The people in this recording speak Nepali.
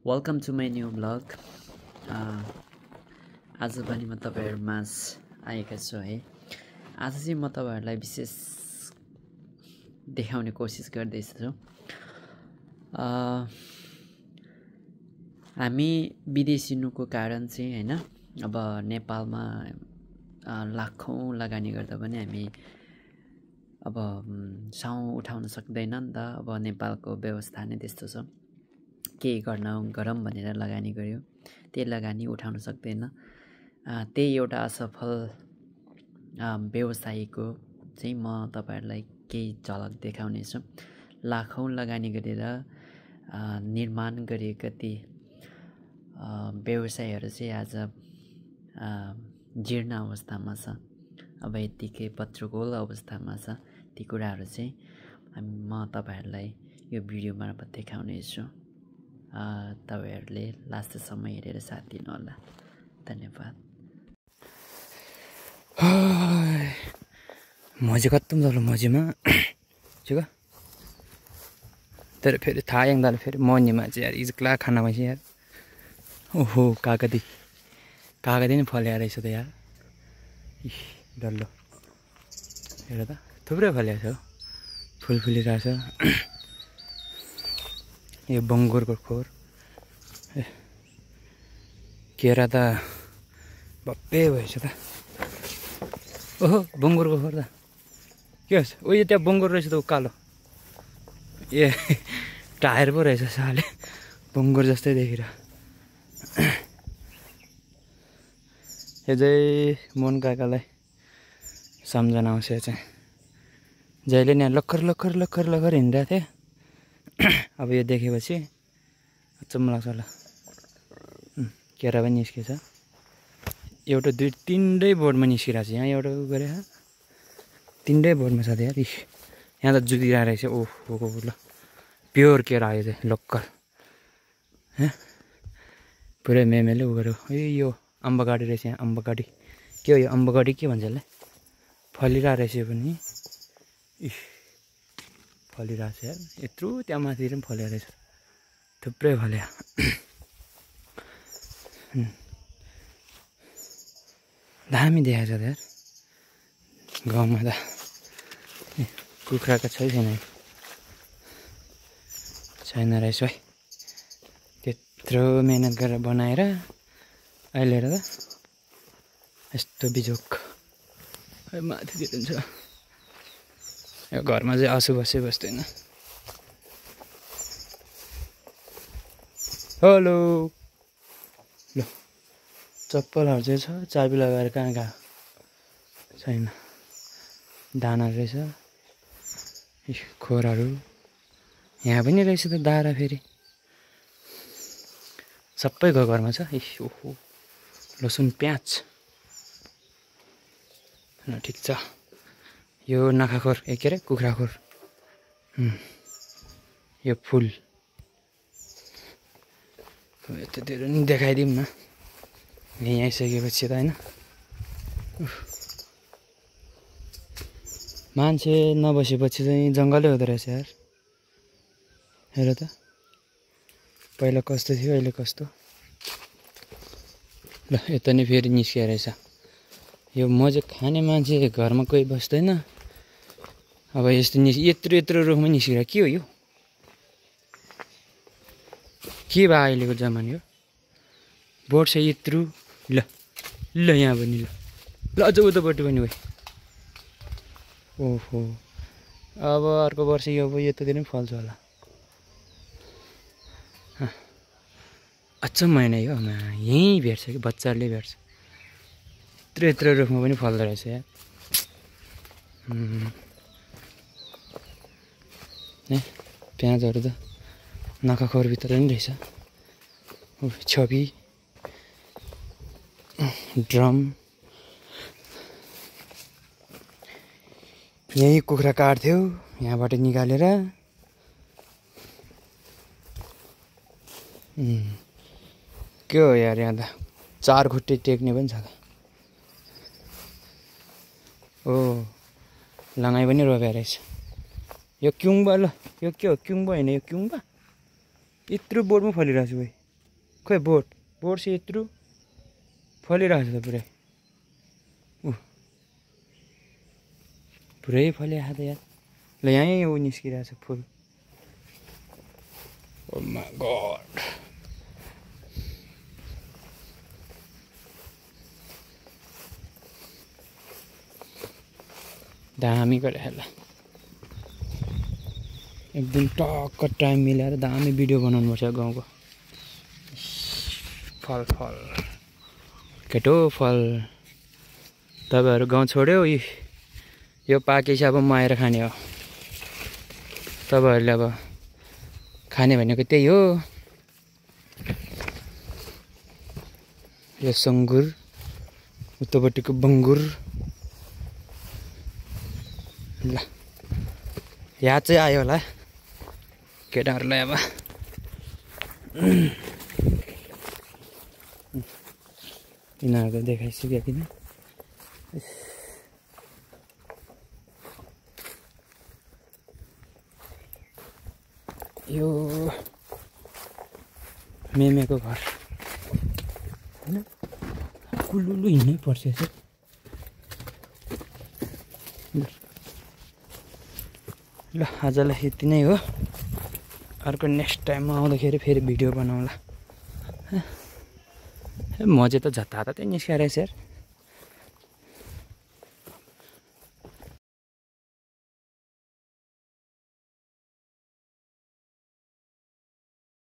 Welcome to my new blog. आज पनि म तपाईहरुमाझ आएका छु है। आज चाहिँ म तपाईहरुलाई विशेष देखाउने कोसिस गर्दैछु। हामी विदेशिनुको कारण चाहिँ हैन, अब नेपालमा लाखौं लगानी गर्दा पनि हामी अब साउ उठाउन सक्दैन नि त। अब नेपालको व्यवस्था नै त्यस्तो छ। केही गरौँ भनेर लगानी गर्यो, त्यही लगानी उठाउन सक्दैन। त्यही एउटा असफल व्यवसायीको चाहिँ म तपाईहरुलाई केही झलक देखाउने छु। लाखौं लगानी गरेर निर्माण गरिएका ती व्यवसायहरू चाहिँ आज जीर्ण अवस्थामा छ। अब यतिकै पत्रगोल अवस्थामा छ। ती कुराहरू चाहिँ म तपाईहरुलाई यो भिडियो मार्फत देखाउने छु। तपाईहरुले लास्टसम्म हेरेर साथ दिनु होला। धन्यवाद। मजे खत्तम झालो मजेमा ठिक हो। तर फेरि थाहा याङ्दाले फेरि मनीमा चाहिँ यार इजक्ला खाना भएछ यार। ओहो कागती नै फल्या रहेछ त यार। डल्लो हेर त थुप्रै फल्या छ, फुल फुलिरहेछ। यो बङ्गुरको खोर केरा त भप्पे भएछ त। ओहो बङ्गुरको खोर त के होस्। उयो त्यहाँ बङ्गुर रहेछ त उकालो। ए टायर पो रहेछ साले, बङ्गुर जस्तै देखेर। यो चाहिँ मोहन काकालाई सम्झना आउँछ चाहिँ। जहिले नि लक्खर हिँडिरहेको थिएँ। अब यो देखेपछि अचम्म लाग्छ होला। केरा पनि निस्केछ। एउटा दुई तीनटै बोर्डमा निस्किरहेको छ। यहाँ एउटा गरे तीनटै बोर्डमा छ त यार। यहाँ त जुदिरहेको रहेछ। ओहो ल प्योर केरा आयो चाहिँ लोकल। पुरै मेमेले उ गर्यो। यो अम्बगाडी रहेछ। यहाँ अम्बगाडी के हो यो अम्बगाडी के भन्छ यसलाई? फलिरहेको रहेछ यो पनि। फलिरहेछ यार। यत्रो त्यहाँ माथि पनि फल्या रहेछ, थुप्रै फल्या। दामी देखाएको छ त यार गाउँमा त। कुखुराको छैन रहेछ है। त्यत्रो मेहनत गरेर बनाएर अहिले हेर त यस्तो बिजोक माथितिर हुन्छ। यो घरमा चाहिँ आँसु बस्दैन। हेलो ल चप्पलहरू चाहिँ छ, चाबी लगाएर कहाँ गएको छैन। दाना रहेछ, खोरहरू यहाँ पनि रहेछ त। दारा फेरि सबैको घरमा छ। ओहो लसुन प्याज ठिक छ। यो नाखाखोर के अरे कुखुराखोर। यो फुल यतातिर नि देखाइदिउँ न। यहीँ आइसकेपछि त होइन। मान्छे नबसेपछि चाहिँ जङ्गलै हुँदो रहेछ यार। हेर त पहिला कस्तो थियो अहिले कस्तो। ल यता नि फेरि निस्किएर रहेछ। यो म चाहिँ खाने मान्छे घरमा कोही बस्दैन। अब यस्तो यत्रो रुखमा निस्किएर के हो यो? के भयो अहिलेको जमाना यो? बोर्ड छ यत्रो। ल यहाँ पनि ल अझ उतापट्टि पनि भयो। ओहो अब अर्को वर्ष यो यतातिर पनि फल्छ होला। अचम्म होइन यो? यहीँ भेट्छ कि बच्चाहरूले भेट्छ। यत्रो रुखमा पनि फल्दो रहेछ यार। प्याजहरू त नखाखोरभित्र पनि रहेछ। छपी ड्रम यहीँ कुखुरा काट्थ्यो यहाँबाट निकालेर। के हो यार यहाँ त 4 खुट्टे टेक्ने पनि छ त। ओ लङाइ पनि रोप्या रहेछ। यो क्युङ्बा ल यो के हो? क्युङ्बा होइन यो क्युङ्बा। यत्रो बोर्डमा फलिरहेको छु भाइ। खोइ बोट चाहिँ यत्रो फलिरहेको छ त पुरै पुरै फलिरहेको त यार ल यहीँ ऊ निस्किरहेको छ फुल ओ माय गॉड दामी गरे ल एकदम टक्क टाइम मिलाएर दामी भिडियो बनाउनुपर्छ गाउँको फल फल केटो फल तपाईँहरू गाउँ छोड्यो यो पाकेपछि अब म आएर खाने हो तपाईँहरूले अब खाने भनेको त्यही हो यो सङ्गुर उतापट्टिको बङ्गुर ल याद चाहिँ आयो होला केटाहरूलाई अब यिनीहरूको देखाइसक्यो किन यो मेमेको घर होइन कुलुलु हिँड्नै पर्छ यसो ल आजलाई यति नै हो अर्को नेक्स्ट टाइममा आउँदाखेरि फेरि भिडियो बनाउँला म चाहिँ त झत्ता निस्किएर यार